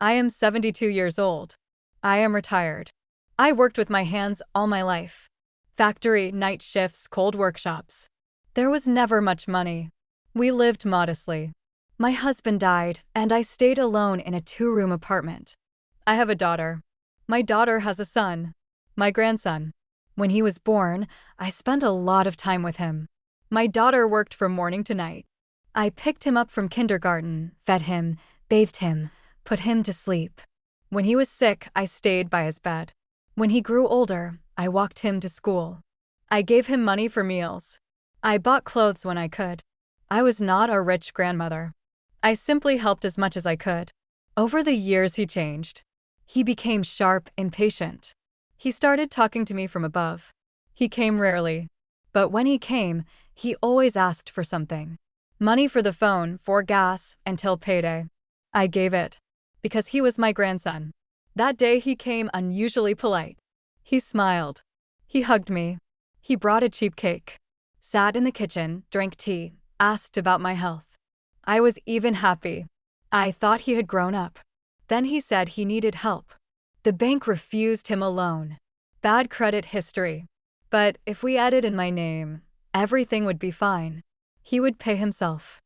I am 72 years old. I am retired. I worked with my hands all my life. Factory, night shifts, cold workshops. There was never much money. We lived modestly. My husband died, and I stayed alone in a 2-room apartment. I have a daughter. My daughter has a son. My grandson. When he was born, I spent a lot of time with him. My daughter worked from morning to night. I picked him up from kindergarten, fed him, bathed him, put him to sleep. When he was sick, I stayed by his bed. When he grew older, I walked him to school. I gave him money for meals. I bought clothes when I could. I was not a rich grandmother. I simply helped as much as I could. Over the years, he changed. He became sharp, impatient. He started talking to me from above. He came rarely. But when he came, he always asked for something. Money for the phone, for gas, until payday. I gave it. Because he was my grandson. That day he came unusually polite. He smiled. He hugged me. He brought a cheap cake. Sat in the kitchen, drank tea, asked about my health. I was even happy. I thought he had grown up. Then he said he needed help. The bank refused him a loan. Bad credit history. But if we added in my name, everything would be fine. He would pay himself.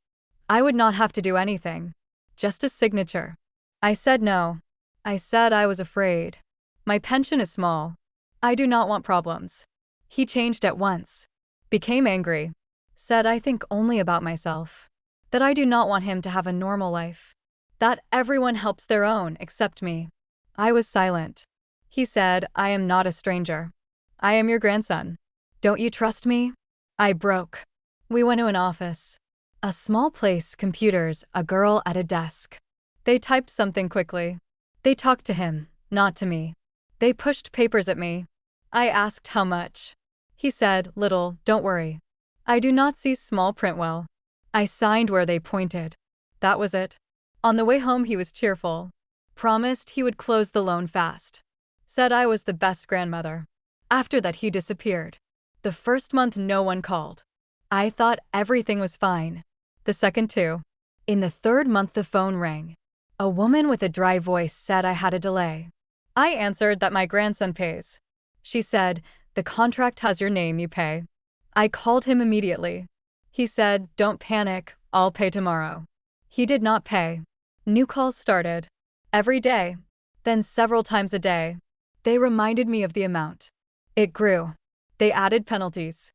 I would not have to do anything. Just a signature. I said no. I said I was afraid. My pension is small. I do not want problems. He changed at once. Became angry. Said I think only about myself. That I do not want him to have a normal life. That everyone helps their own except me. I was silent. He said, I am not a stranger. I am your grandson. Don't you trust me? I broke. We went to an office. A small place, computers, a girl at a desk. They typed something quickly. They talked to him, not to me. They pushed papers at me. I asked how much. He said, little, don't worry. I do not see small print well. I signed where they pointed. That was it. On the way home he was cheerful. Promised he would close the loan fast. Said I was the best grandmother. After that he disappeared. The first month no one called. I thought everything was fine. The second too. In the third month the phone rang. A woman with a dry voice said I had a delay. I answered that my grandson pays. She said, the contract has your name, you pay. I called him immediately. He said, don't panic, I'll pay tomorrow. He did not pay. New calls started. Every day. Then several times a day. They reminded me of the amount. It grew. They added penalties.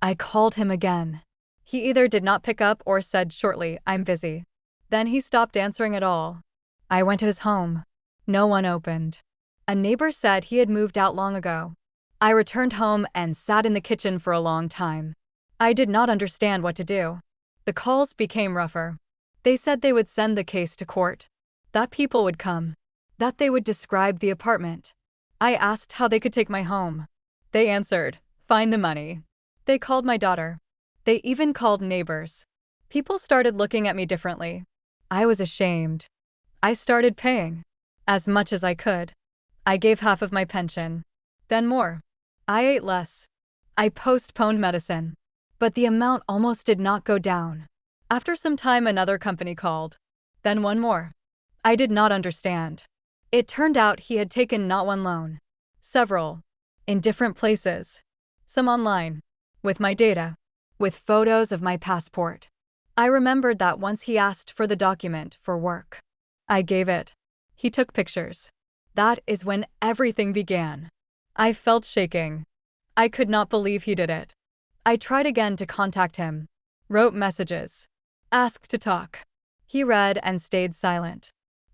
I called him again. He either did not pick up or said shortly, I'm busy. Then he stopped answering at all. I went to his home. No one opened. A neighbor said he had moved out long ago. I returned home and sat in the kitchen for a long time. I did not understand what to do. The calls became rougher. They said they would send the case to court. That people would come. That they would describe the apartment. I asked how they could take my home. They answered, find the money. They called my daughter. They even called neighbors. People started looking at me differently. I was ashamed. I started paying. As much as I could. I gave half of my pension. Then more. I ate less. I postponed medicine. But the amount almost did not go down. After some time another company called. Then one more. I did not understand. It turned out he had taken not one loan. Several. In different places. Some online. With my data. With photos of my passport. I remembered that once he asked for the document for work. I gave it. He took pictures. That is when everything began. I felt shaking. I could not believe he did it. I tried again to contact him. Wrote messages. Asked to talk. He read and stayed silent.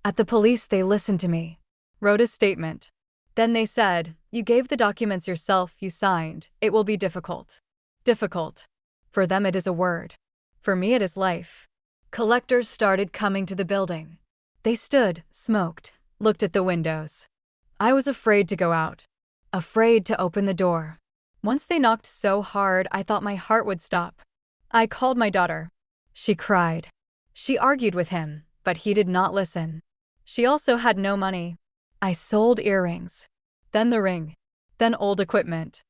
At the police they listened to me. Wrote a statement. Then they said, you gave the documents yourself, you signed, it will be difficult. Difficult. For them it is a word. For me it is life. Collectors started coming to the building. They stood, smoked, looked at the windows. I was afraid to go out. Afraid to open the door. Once they knocked so hard I thought my heart would stop. I called my daughter. She cried. She argued with him, but he did not listen. She also had no money. I sold earrings. Then the ring. Then old equipment.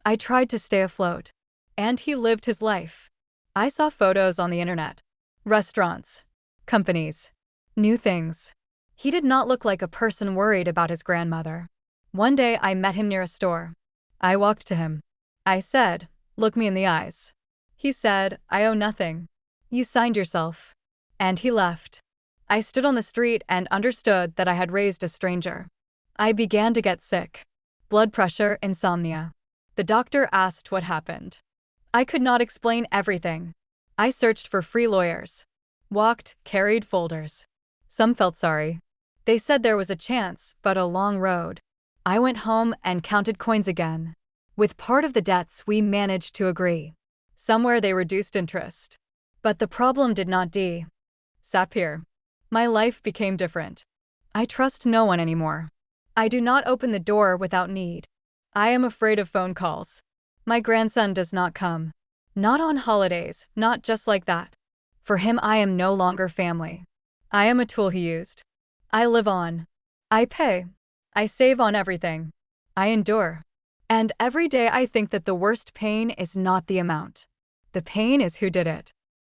I tried to stay afloat. And he lived his life. I saw photos on the internet. Restaurants. Companies. New things. He did not look like a person worried about his grandmother. One day I met him near a store. I walked to him. I said, "Look me in the eyes." He said, "I owe nothing. You signed yourself." And he left. I stood on the street and understood that I had raised a stranger. I began to get sick. Blood pressure, insomnia. The doctor asked what happened. I could not explain everything. I searched for free lawyers. Walked, carried folders. Some felt sorry. They said there was a chance, but a long road. I went home and counted coins again. With part of the debts we managed to agree. Somewhere they reduced interest. But the problem did not disappear. My life became different. I trust no one anymore. I do not open the door without need. I am afraid of phone calls. My grandson does not come. Not on holidays, not just like that. For him I am no longer family. I am a tool he used. I live on. I pay. I save on everything. I endure. And every day I think that the worst pain is not the amount. The pain is who did it.